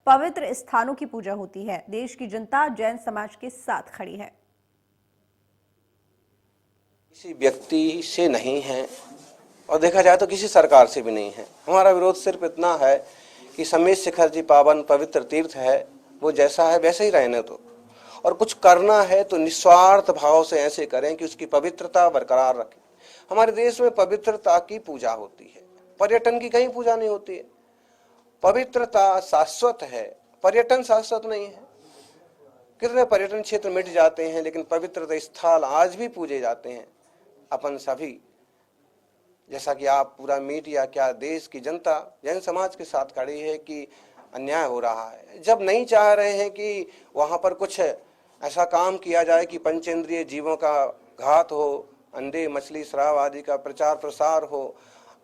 पवित्र स्थानों की पूजा होती है। देश की जनता जैन समाज के साथ खड़ी है। किसी व्यक्ति से नहीं है और देखा जाए तो किसी सरकार से भी नहीं है। हमारा विरोध सिर्फ इतना है कि समेत शिखर जी पावन पवित्र तीर्थ है, वो जैसा है वैसे ही रहने दो, और कुछ करना है तो निस्वार्थ भाव से ऐसे करें कि उसकी पवित्रता बरकरार रखें। हमारे देश में पवित्रता की पूजा होती है, पर्यटन की कहीं पूजा नहीं होती है। पवित्रता शाश्वत है, पर्यटन शाश्वत नहीं है। कितने पर्यटन क्षेत्र मिट जाते हैं, लेकिन पवित्र स्थल आज भी पूजे जाते हैं। अपन सभी, जैसा कि आप पूरा मीडिया, क्या देश की जनता जैन समाज के साथ खड़ी है कि अन्याय हो रहा है। जब नहीं चाह रहे हैं कि वहां पर कुछ ऐसा काम किया जाए कि पंचेंद्रिय जीवों का घात हो, अंडे मछली शराब आदि का प्रचार प्रसार हो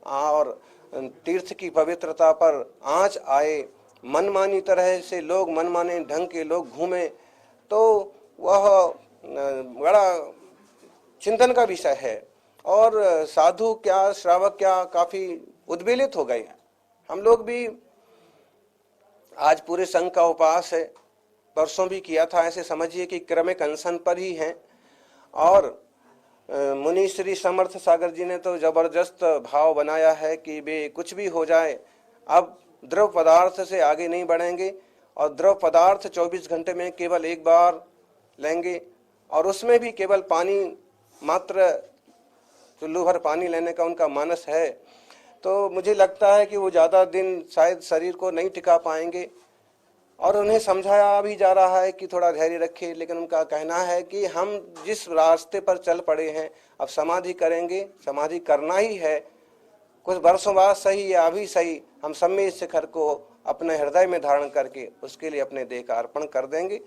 और तीर्थ की पवित्रता पर आंच आए, मनमानी तरह से लोग, मनमाने ढंग के लोग घूमें, तो वह बड़ा चिंतन का विषय है। और साधु क्या, श्रावक क्या, काफी उद्वेलित हो गए। हम लोग भी आज पूरे संघ का उपवास है, परसों भी किया था। ऐसे समझिए कि क्रमिक अनशन पर ही हैं। और मुनि श्री समर्थ सागर जी ने तो जबरदस्त भाव बनाया है कि वे कुछ भी हो जाए, अब द्रव पदार्थ से आगे नहीं बढ़ेंगे और द्रव पदार्थ 24 घंटे में केवल एक बार लेंगे, और उसमें भी केवल पानी, मात्र चुल्लू भर पानी लेने का उनका मानस है। तो मुझे लगता है कि वो ज़्यादा दिन शायद शरीर को नहीं टिका पाएंगे, और उन्हें समझाया भी जा रहा है कि थोड़ा धैर्य रखें। लेकिन उनका कहना है कि हम जिस रास्ते पर चल पड़े हैं, अब समाधि करेंगे, समाधि करना ही है। कुछ वर्षों बाद सही या अभी सही, हम समेत शिखर को अपने हृदय में धारण करके उसके लिए अपने देह का अर्पण कर देंगे।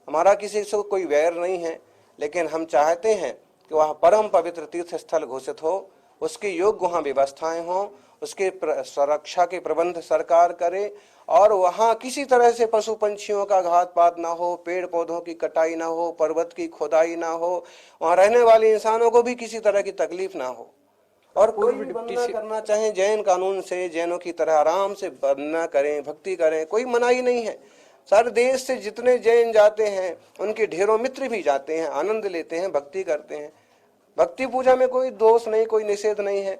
हमारा किसी से कोई वैर नहीं है, लेकिन हम चाहते हैं कि वह परम पवित्र तीर्थ स्थल घोषित हो, उसके योग्य वहाँ व्यवस्थाएं हों, उसके सुरक्षा के प्रबंध सरकार करे, और वहाँ किसी तरह से पशु पंछियों का घात पात ना हो, पेड़ पौधों की कटाई ना हो, पर्वत की खोदाई ना हो, वहाँ रहने वाले इंसानों को भी किसी तरह की तकलीफ ना हो। और कोई भी वंदना करना चाहे जैन कानून से, जैनों की तरह आराम से वंदना करें, भक्ति करें, कोई मनाही नहीं है। सारे देश से जितने जैन जाते हैं, उनके ढेरों मित्र भी जाते हैं, आनंद लेते हैं, भक्ति करते हैं। भक्ति पूजा में कोई दोष नहीं, कोई निषेध नहीं है,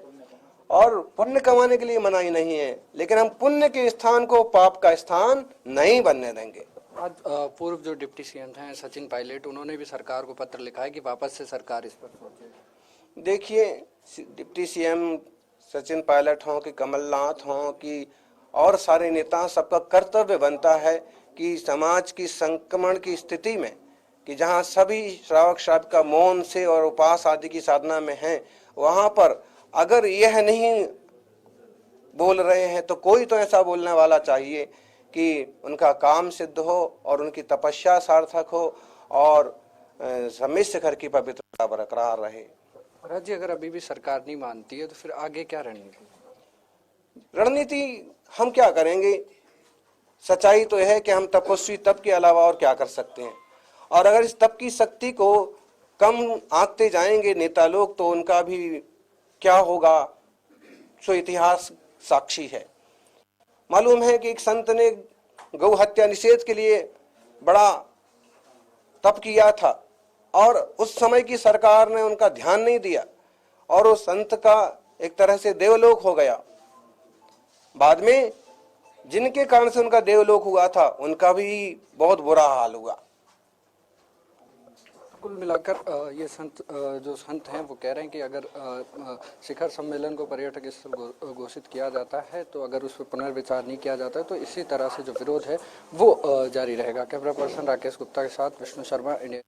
और पुण्य कमाने के लिए मनाही नहीं है। लेकिन हम पुण्य के स्थान को पाप का स्थान नहीं बनने देंगे। आज पूर्व जो डिप्टी सीएम हैं सचिन पायलट, उन्होंने भी सरकार को पत्र लिखा है कि वापस से सरकार इस पर सोचे। देखिए, डिप्टी सीएम सचिन पायलट हों कि कमलनाथ हों कि और सारे नेता, सबका कर्तव्य बनता है कि समाज की संक्रमण की स्थिति में, कि जहां सभी श्रावक श्राविका मौन से और उपवास आदि की साधना में हैं, वहां पर अगर यह नहीं बोल रहे हैं तो कोई तो ऐसा बोलने वाला चाहिए कि उनका काम सिद्ध हो और उनकी तपस्या सार्थक हो और समेत शिखर की पवित्रता बरकरार रहे। राज्य अगर अभी भी सरकार नहीं मानती है तो फिर आगे क्या रणनीति हम क्या करेंगे? सच्चाई तो यह है कि हम तपस्वी तप के अलावा और क्या कर सकते हैं। और अगर इस तप की शक्ति को कम आंकते जाएंगे नेता लोग, तो उनका भी क्या होगा सो इतिहास साक्षी है। मालूम है कि एक संत ने गौ हत्या निषेध के लिए बड़ा तप किया था, और उस समय की सरकार ने उनका ध्यान नहीं दिया, और उस संत का एक तरह से देवलोक हो गया। बाद में जिनके कारण से उनका देवलोक हुआ था, उनका भी बहुत बुरा हाल हुआ। कुल मिलाकर ये जो संत हैं वो कह रहे हैं कि अगर शिखर सम्मेलन को पर्यटक स्थल घोषित किया जाता है, तो अगर उस पर पुनर्विचार नहीं किया जाता है तो इसी तरह से जो विरोध है वो जारी रहेगा। कैमरा पर्सन राकेश गुप्ता के साथ विष्णु शर्मा, इंडिया।